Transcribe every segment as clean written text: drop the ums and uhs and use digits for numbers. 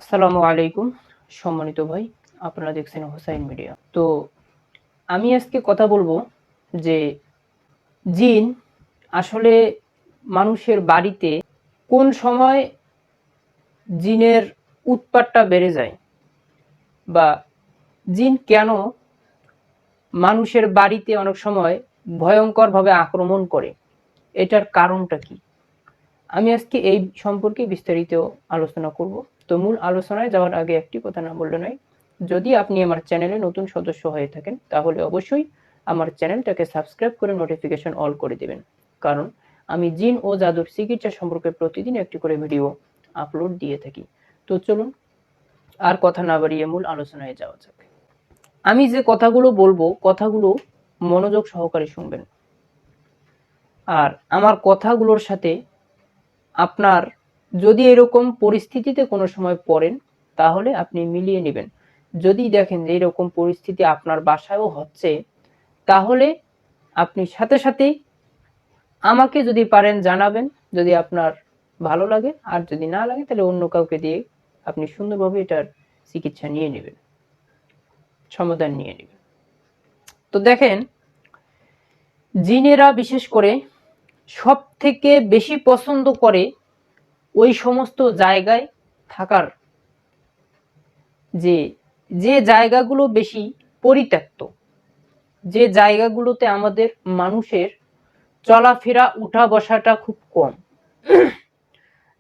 আসসালামু আলাইকুম সম্মানিত ভাই, আপনারা দেখছেন হোসাইন মিডিয়া। তো আমি আজকে কথা বলবো যে জিন আসলে মানুষের বাড়িতে কোন সময় জিনের উৎপাতটা বেড়ে যায়, বা জিন কেন মানুষের বাড়িতে অনেক সময় ভয়ঙ্করভাবে আক্রমণ করে, এটার কারণটা কি। আমি আজকে এই সম্পর্কে বিস্তারিত আলোচনা করব। তো মূল আলোচনায় যাওয়ার আগে একটি কথা না বললে নয়, যদি আপনি আমার চ্যানেলে নতুন সদস্য হয়ে থাকেন তাহলে অবশ্যই আমার চ্যানেলটাকে সাবস্ক্রাইব করে নোটিফিকেশন অল করে দেবেন, কারণ আমি জিন ও জাদুর চিকিৎসা সম্পর্কে প্রতিদিন একটি করে ভিডিও আপলোড দিয়ে থাকি। তো চলুন আর কথা না বাড়িয়ে মূল আলোচনায় যাওয়া যাক। আমি যে কথাগুলো বলবো কথাগুলো মনোযোগ সহকারে শুনবেন, আর আমার কথাগুলোর সাথে আপনার যদি এরকম পরিস্থিতিতে কোনো সময় পড়েন তাহলে আপনি মিলিয়ে নেবেন। যদি দেখেন যে এরকম পরিস্থিতি আপনার বাসায়ও হচ্ছে, তাহলে আপনি সাথে সাথেই আমাকে যদি পারেন জানাবেন, যদি আপনার ভালো লাগে। আর যদি না লাগে তাহলে অন্য কাউকে দিয়ে আপনি সুন্দরভাবে এটার চিকিৎসা নিয়ে নেবেন, সমাধান নিয়ে নেবেন। তো দেখেন, জিনেরা বিশেষ করে সব থেকে বেশি পছন্দ করে ওই সমস্ত জায়গায় থাকার, যে যে জায়গাগুলো বেশি পরিত্যক্ত, যে জায়গাগুলোতে আমাদের মানুষের চলাফেরা উঠা বসাটা খুব কম।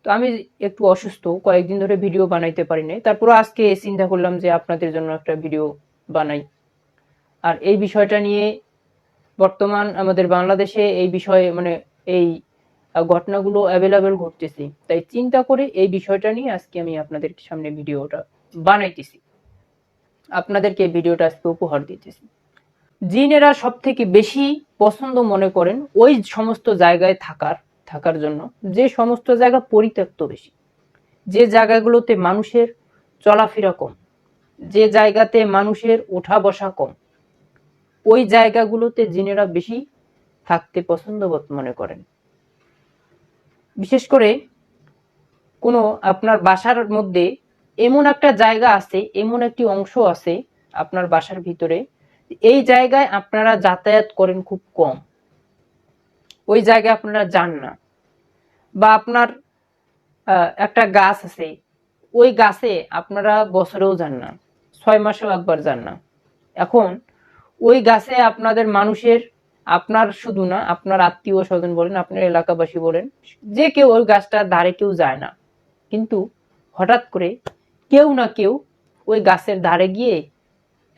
তো আমি একটু অসুস্থ, কয়েকদিন ধরে ভিডিও বানাইতে পারি নাই, তারপর আজকে চিন্তা করলাম যে আপনাদের জন্য একটা ভিডিও বানাই। আর এই বিষয়টা নিয়ে বর্তমান আমাদের বাংলাদেশে এই বিষয়ে এই ঘটনাগুলো অ্যাভেলেবেল ঘটতেছি, তাই চিন্তা করে এই বিষয়টা নিয়ে আজকে আমি আপনাদের সামনে ভিডিওটা বানাইতেছি, আপনাদেরকে ভিডিওটা আজকে উপহার দিতেছি। জিনেরা সব থেকে বেশি পছন্দ মনে করেন ওই সমস্ত জায়গায় থাকার জন্য যে সমস্ত জায়গা পরিত্যক্ত বেশি, যে জায়গাগুলোতে মানুষের চলাফেরা কম, যে জায়গাতে মানুষের ওঠা বসা কম, ওই জায়গাগুলোতে জিনেরা বেশি থাকতে পছন্দ মনে করেন। বিশেষ করে কোনো আপনার বাসার মধ্যে এমন একটা জায়গা আছে, এমন একটি অংশ আছে আপনার বাসার ভিতরে, এই জায়গায় আপনারা যাতায়াত করেন খুব কম, ওই জায়গায় আপনারা যান না। বা আপনার একটা গাছ আছে, ওই গাছে আপনারা বছরেও যান না, 6 মাসেও একবার যান না। এখন ওই গাছে আপনাদের মানুষের, আপনার শুধু না, আপনার আত্মীয় স্বজন বলেন, আপনার এলাকাবাসী বলেন, যে কেউ ওই গাছটার ধারে কেউ যায় না, কিন্তু হঠাৎ করে কেউ না কেউ ওই গাছের ধারে গিয়ে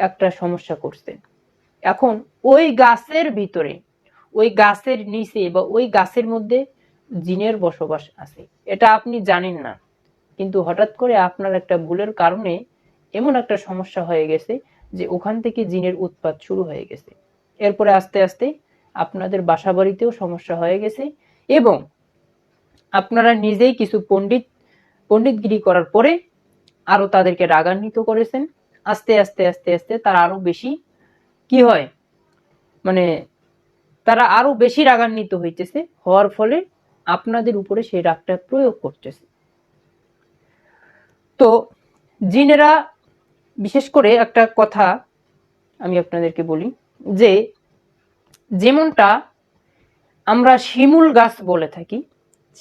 একটা সমস্যা করছে। এখন ওই গাছের ভিতরে, ওই গাছের নিচে বা ওই গাছের মধ্যে জিনের বসবাস আছে, এটা আপনি জানেন না, কিন্তু হঠাৎ করে আপনার একটা ভুলের কারণে এমন একটা সমস্যা হয়ে গেছে যে ওখান থেকে জিনের উৎপাত শুরু হয়ে গেছে। এরপরে আস্তে আস্তে আপনাদের বাসা বাড়িতেও সমস্যা হয়ে গেছে, এবং আপনারা নিজেই কিছু পণ্ডিতগিরি করার পরে আরো তাদেরকে রাগান্বিত করেছেন। আস্তে আস্তে আস্তে আস্তে তারা আরো বেশি কি হয়, মানে তারা আরো বেশি রাগান্বিত হইতেছে, হওয়ার ফলে আপনাদের উপরে সেই রাগটা প্রয়োগ করতেছে। তো জিনেরা বিশেষ করে একটা কথা আমি আপনাদেরকে বলি, যে যেমনটা আমরা শিমুল গাছ বলে থাকি,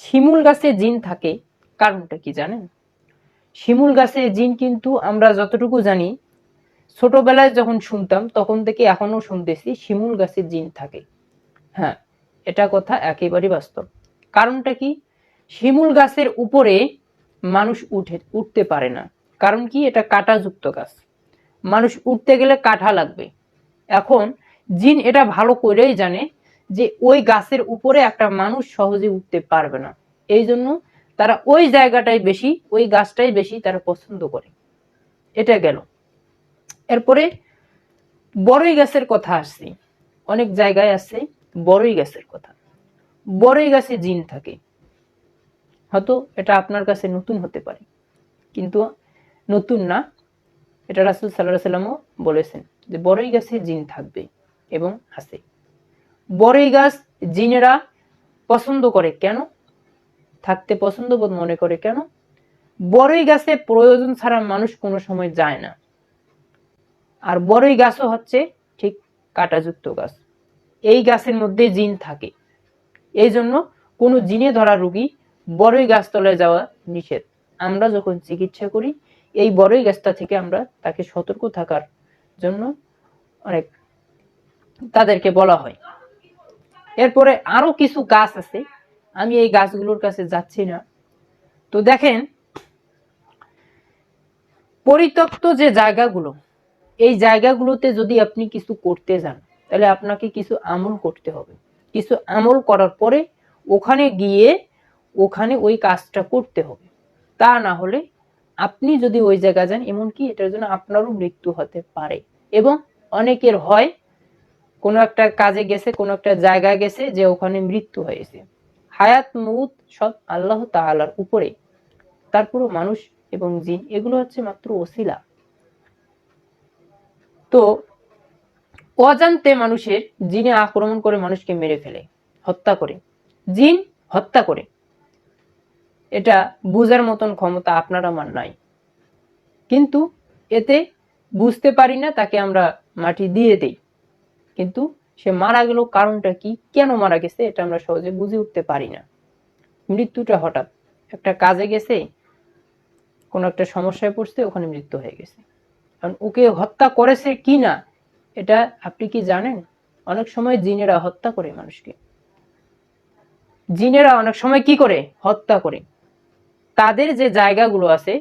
শিমুল গাছে জিন থাকে, কারণটা কি জানেন? শিমুল গাছে জিন কিন্তু আমরা যতটুকু জানি, ছোটবেলায় যখন শুনতাম তখন থেকে এখনো শুনতেছি শিমুল গাছে জিন থাকে। হ্যাঁ, এটা কথা একেবারে বাস্তব। কারণটা কি? শিমুল গাছের উপরে মানুষ উঠতে পারে না। কারণ কি? এটা কাঁটাযুক্ত গাছ, মানুষ উঠতে গেলে কাঁটা লাগবে। এখন জিন এটা ভালো করেই জানে যে ওই গাছের উপরে একটা মানুষ সহজে উঠতে পারবে না, এই জন্য তারা ওই জায়গাটাই বেশি, ওই গাছটাই বেশি তারা পছন্দ করে। এটা গেল। এরপরে বড়ই গাছের কথা আসছে, অনেক জায়গায় আছে বড়ই গাছের কথা। বড়ই গাছে জিন থাকে, হয়তো এটা আপনার কাছে নতুন হতে পারে, কিন্তু নতুন না, এটা রাসূল সাল্লাল্লাহু আলাইহি ওয়াসাল্লামও বলেছেন যে বড়ই গাছে জিন থাকবে এবং আছে। বড়ই গাছ জিনেরা পছন্দ করে কেন, থাকতে পছন্দ বোধ মনে করে কেন? বড়ই গাছে প্রয়োজন ছাড়া মানুষ কোনো সময় যায় না। আর বড়ই গাছও হচ্ছে ঠিক কাঁটাযুক্ত গাছ। এই গাছের মধ্যে জিন থাকে, এই জন্য কোনো জিনে ধরা রোগী বড়ই গাছতলায় যাওয়া নিষেধ। আমরা যখন চিকিৎসা করি এই বড়ই গাছটা থেকে আমরা তাকে সতর্ক থাকার জন্য অনেক তাদেরকে বলা হয়। এরপরে আরো কিছু গাছ আছে, আমি এই গাছগুলোর কাছে যাচ্ছি না। তো দেখেন, পরিত্যক্ত যে জায়গাগুলো, এই জায়গাগুলোতে যদি আপনি কিছু করতে যান তাহলে আপনাকে কিছু আমল করতে হবে। কিছু আমল করার পরে ওখানে গিয়ে ওখানে ওই কাজটা করতে হবে। তা না হলে আপনি যদি ওই জায়গায় যান, এমনকি এটার জন্য আপনারও মৃত্যু হতে পারে। এবং অনেকের হয় কোনো একটা কাজে গেছে, কোনো একটা জায়গায় গেছে, যে ওখানে মৃত্যু হয়েছে। হায়াত মউত সব আল্লাহ তাআলার উপরে। তারপরও মানুষ এবং জিন এগুলো হচ্ছে মাত্র ওসিলা। তো অজান্তে মানুষের জিনে আক্রমণ করে মানুষকে মেরে ফেলে, হত্যা করে, জিন হত্যা করে। এটা বুঝার মতন ক্ষমতা আপনার আমার নাই, কিন্তু এতে বুঝতে পারি না, তাকে আমরা মাটি দিয়ে দেই। কিন্তু সে মারা গেল, কারণটা কি, কেন মারা গেছে, এটা আমরা সহজে বুঝে উঠতে পারি না। মৃত্যুটা হঠাৎ, একটা কাজে গেছে, কোন একটা সমস্যায় পড়ছে, ওখানে মৃত্যু হয়ে গেছে। কারণ ওকে হত্যা করেছে কি না এটা আপনি কি জানেন? অনেক সময় জিনেরা হত্যা করে মানুষকে। জিনেরা অনেক সময় কি করে? হত্যা করে। তাদের যে জায়গাগুলো আছে,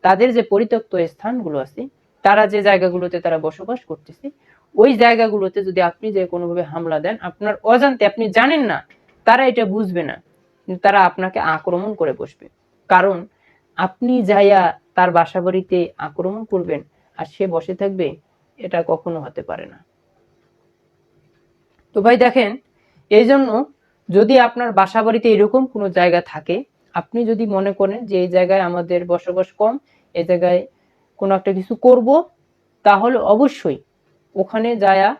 তাদের যে পরিত্যক্ত স্থানগুলো আছে, তারা যে জায়গাগুলোতে তারা বসবাস করতেছে, ওই জায়গাগুলোতে যদি আপনি যে কোনোভাবে হামলা দেন, আপনার অজান্তে, আপনি জানেন না, তারা এটা বুঝবে না, কিন্তু তারা আপনাকে আক্রমণ করে বসবে। কারণ আপনি যাইয়া তার বাসাবাড়িতে আক্রমণ করবেন আর সে বসে থাকবে, এটা কখনো হতে পারে না। তো ভাই দেখেন, এই জন্য যদি আপনার বাসাবাড়িতে এরকম কোনো জায়গা থাকে, আপনি যদি মনে করেন যে এই জায়গায় আমাদের বসবাস কম, এই জায়গায় কোনো একটা কিছু করব, তাহলে অবশ্যই ওখানে যায়া,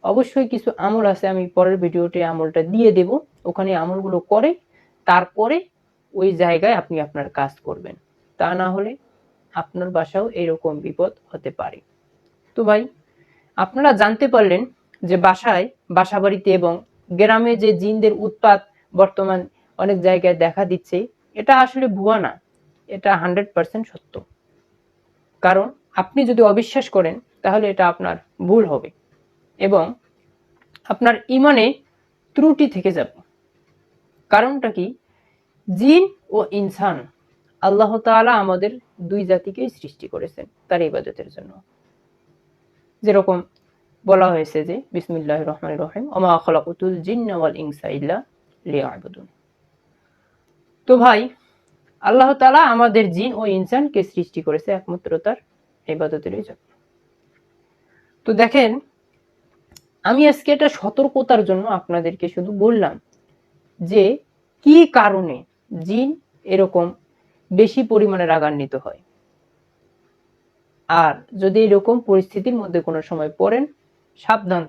অবশ্যই কিছু আমল আছে, আমি পরের ভিডিওতে আমলটা দিয়ে দেব, ওখানে আমলগুলো করে তারপরে ওই জায়গায় আপনি আপনার কাজ করবেন। তা না হলে আপনার বাসাও এরকম বিপদ হতে পারে। তো ভাই, আপনারা জানতে পারলেন যে বাসাবাড়িতে এবং গ্রামে যে জিনদের উৎপাত বর্তমান অনেক জায়গায় দেখা দিচ্ছে, এটা আসলে ভুয়া না, এটা 100% সত্য। কারণ আপনি যদি অবিশ্বাস করেন তাহলে এটা আপনার ভুল হবে এবং আপনার ইমানে ত্রুটি থেকে যাবে। কারণটা কি? জিন ও ইনসান, আল্লাহ তাআলা আমাদের দুই জাতিকেই সৃষ্টি করেছেন তার ইবাদতের জন্য। যেরকম বলা হয়েছে যে বিসমিল্লাহির রহমানির রহিম, ওয়া মা খালাকুতুল জিন্না ওয়াল ইনসা ইল্লা লিয়াবুদুন। তো ভাই, আল্লাহ তাআলা আমাদের জিন ও ইনসানকে সৃষ্টি করেছে একমাত্র তার ইবাদতের জন্য। তো দেখেন, আমি আজকে এটা সতর্কতার জন্য আপনাদেরকে শুধু বললাম যে কি কারণে জিন এরকম বেশি পরিমাণে রাগান্বিত হয়। আর যদি এরকম পরিস্থিতির মধ্যে কোনো সময় পড়েন, সাবধান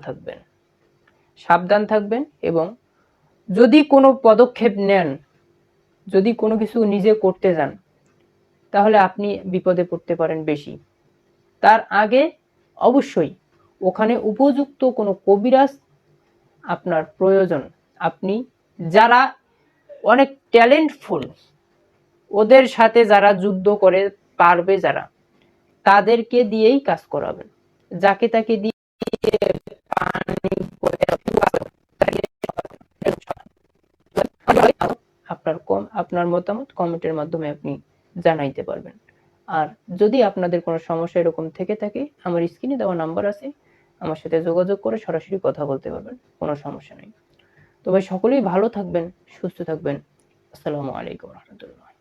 থাকবেন এবং যদি কোনো পদক্ষেপ নেন, যদি কোনো কিছু নিজে করতে যান, তাহলে আপনি বিপদে পড়তে পারেন বেশি। তার আগে অবশ্যই ওখানে উপযুক্ত কোনো কবিরাজ আপনার প্রয়োজন। আপনি যারা অনেক ট্যালেন্টফুল, ওদের সাথে যারা যুদ্ধ করে পারবে, যারা, তাদেরকে দিয়েই কাজ করাবেন। যাকে তাকে দিয়ে আপনার মতামত কমেন্টের মাধ্যমে আপনি জানাইতে পারবেন। আর যদি আপনাদের কোনো সমস্যা এরকম থেকে থাকে, আমার স্ক্রিনে দেওয়া নাম্বার আছে, আমার সাথে যোগাযোগ করে সরাসরি কথা বলতে পারবেন, কোনো সমস্যা নেই। তো ভাই, সকলেই ভালো থাকবেন, সুস্থ থাকবেন। আসসালামু আলাইকুম রহমতুল্লাহ।